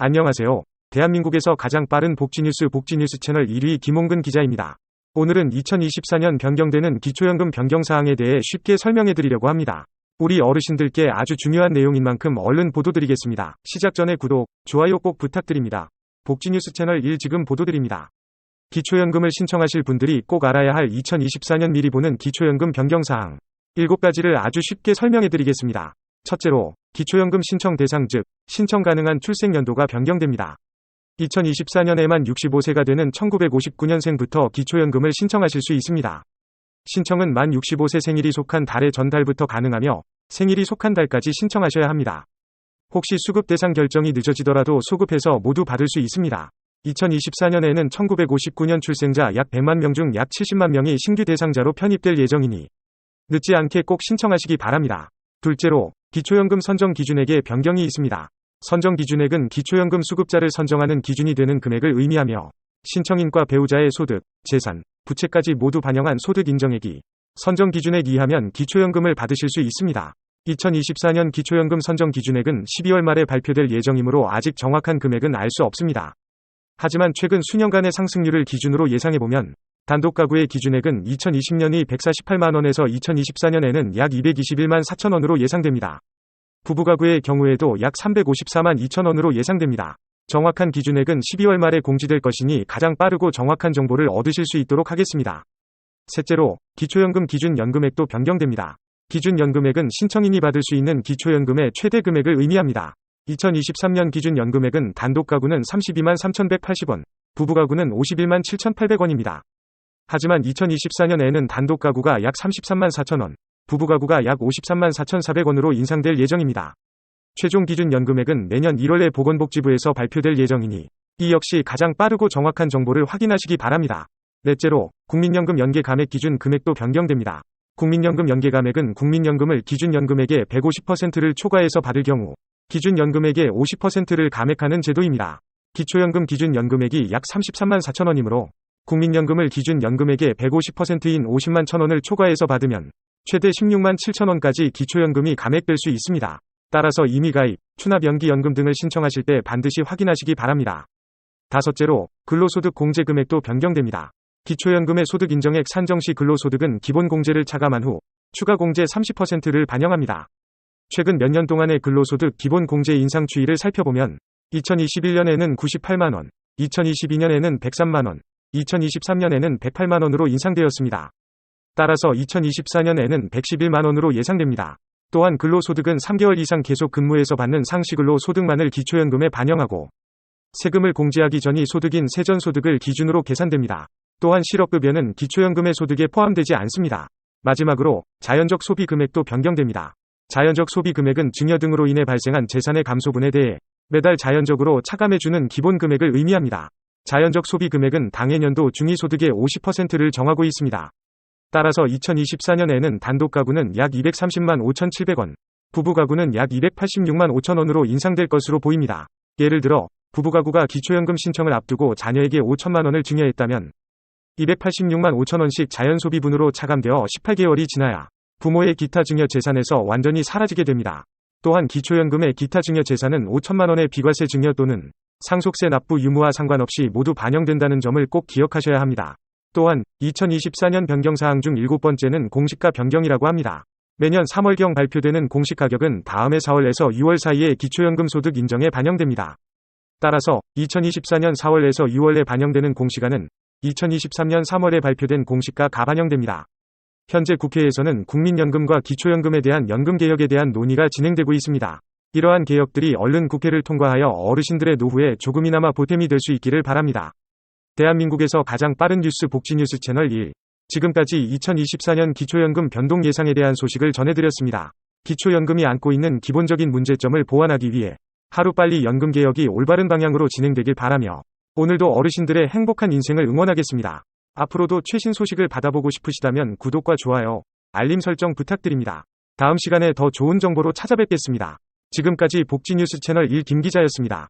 안녕하세요. 대한민국에서 가장 빠른 복지뉴스 채널 1위 김홍근 기자입니다. 오늘은 2024년 변경되는 기초연금 변경사항에 대해 쉽게 설명해드리려고 합니다. 우리 어르신들께 아주 중요한 내용인 만큼 얼른 보도드리겠습니다. 시작 전에 구독, 좋아요 꼭 부탁드립니다. 복지뉴스 채널 1 지금 보도드립니다. 기초연금을 신청하실 분들이 꼭 알아야 할 2024년 미리 보는 기초연금 변경사항 7가지를 아주 쉽게 설명해드리겠습니다. 첫째로, 기초연금 신청 대상 즉, 신청 가능한 출생연도가 변경됩니다. 2024년에 만 65세가 되는 1959년생부터 기초연금을 신청하실 수 있습니다. 신청은 만 65세 생일이 속한 달의 전달부터 가능하며 생일이 속한 달까지 신청하셔야 합니다. 혹시 수급 대상 결정이 늦어지더라도 소급해서 모두 받을 수 있습니다. 2024년에는 1959년 출생자 약 100만 명 중 약 70만 명이 신규 대상자로 편입될 예정이니 늦지 않게 꼭 신청하시기 바랍니다. 둘째로, 기초연금 선정 기준액에 변경이 있습니다. 선정 기준액은 기초연금 수급자를 선정하는 기준이 되는 금액을 의미하며 신청인과 배우자의 소득, 재산, 부채까지 모두 반영한 소득 인정액이 선정 기준액 이하면 기초연금을 받으실 수 있습니다. 2024년 기초연금 선정 기준액은 12월 말에 발표될 예정이므로 아직 정확한 금액은 알 수 없습니다. 하지만 최근 수년간의 상승률을 기준으로 예상해보면 단독 가구의 기준액은 2020년이 148만원에서 2024년에는 약 221만 4천원으로 예상됩니다. 부부 가구의 경우에도 약 354만 2천원으로 예상됩니다. 정확한 기준액은 12월 말에 공지될 것이니 가장 빠르고 정확한 정보를 얻으실 수 있도록 하겠습니다. 셋째로, 기초연금 기준 연금액도 변경됩니다. 기준 연금액은 신청인이 받을 수 있는 기초연금의 최대 금액을 의미합니다. 2023년 기준 연금액은 단독 가구는 32만 3,180원, 부부 가구는 51만 7,800원입니다. 하지만 2024년에는 단독 가구가 약 33만 4천원, 부부 가구가 약 53만 4,400원으로 인상될 예정입니다. 최종 기준 연금액은 내년 1월에 보건복지부에서 발표될 예정이니 이 역시 가장 빠르고 정확한 정보를 확인하시기 바랍니다. 넷째로, 국민연금 연계 감액 기준 금액도 변경됩니다. 국민연금 연계 감액은 국민연금을 기준 연금액의 150%를 초과해서 받을 경우 기준 연금액의 50%를 감액하는 제도입니다. 기초연금 기준 연금액이 약 33만 4천원이므로 국민연금을 기준 연금액의 150%인 50만 1천원을 초과해서 받으면 최대 16만 7천원까지 기초연금이 감액될 수 있습니다. 따라서 이미 가입, 추납 연기 연금 등을 신청하실 때 반드시 확인하시기 바랍니다. 다섯째로, 근로소득 공제 금액도 변경됩니다. 기초연금의 소득 인정액 산정 시 근로소득은 기본 공제를 차감한 후 추가 공제 30%를 반영합니다. 최근 몇 년 동안의 근로소득 기본 공제 인상 추이를 살펴보면 2021년에는 98만원, 2022년에는 103만원, 2023년에는 108만원으로 인상되었습니다. 따라서 2024년에는 111만원으로 예상됩니다. 또한 근로소득은 3개월 이상 계속 근무해서 받는 상시근로 소득만을 기초연금에 반영하고 세금을 공제하기 전이 소득인 세전소득을 기준으로 계산됩니다. 또한 실업급여는 기초연금의 소득에 포함되지 않습니다. 마지막으로, 자연적 소비 금액도 변경됩니다. 자연적 소비 금액은 증여 등으로 인해 발생한 재산의 감소분에 대해 매달 자연적으로 차감해주는 기본 금액을 의미합니다. 자연적 소비 금액은 당해년도 중위소득의 50%를 정하고 있습니다. 따라서 2024년에는 단독 가구는 약 230만 5,700원, 부부 가구는 약 286만 5천원으로 인상될 것으로 보입니다. 예를 들어, 부부 가구가 기초연금 신청을 앞두고 자녀에게 5천만원을 증여했다면 286만 5천원씩 자연소비분으로 차감되어 18개월이 지나야 부모의 기타 증여 재산에서 완전히 사라지게 됩니다. 또한 기초연금의 기타 증여 재산은 5천만원의 비과세 증여 또는 상속세 납부 유무와 상관없이 모두 반영된다는 점을 꼭 기억하셔야 합니다. 또한 2024년 변경사항 중 7번째는 공시가 변경이라고 합니다. 매년 3월경 발표되는 공시가격은 다음해 4월에서 6월 사이에 기초연금 소득 인정에 반영됩니다. 따라서 2024년 4월에서 6월에 반영되는 공시가는 2023년 3월에 발표된 공시가가 반영됩니다. 현재 국회에서는 국민연금과 기초연금에 대한 연금개혁에 대한 논의가 진행되고 있습니다. 이러한 개혁들이 얼른 국회를 통과하여 어르신들의 노후에 조금이나마 보탬이 될 수 있기를 바랍니다. 대한민국에서 가장 빠른 뉴스 복지뉴스 채널 1. 지금까지 2024년 기초연금 변동 예상에 대한 소식을 전해드렸습니다. 기초연금이 안고 있는 기본적인 문제점을 보완하기 위해 하루빨리 연금개혁이 올바른 방향으로 진행되길 바라며 오늘도 어르신들의 행복한 인생을 응원하겠습니다. 앞으로도 최신 소식을 받아보고 싶으시다면 구독과 좋아요, 알림 설정 부탁드립니다. 다음 시간에 더 좋은 정보로 찾아뵙겠습니다. 지금까지 복지뉴스 채널 1 김기자였습니다.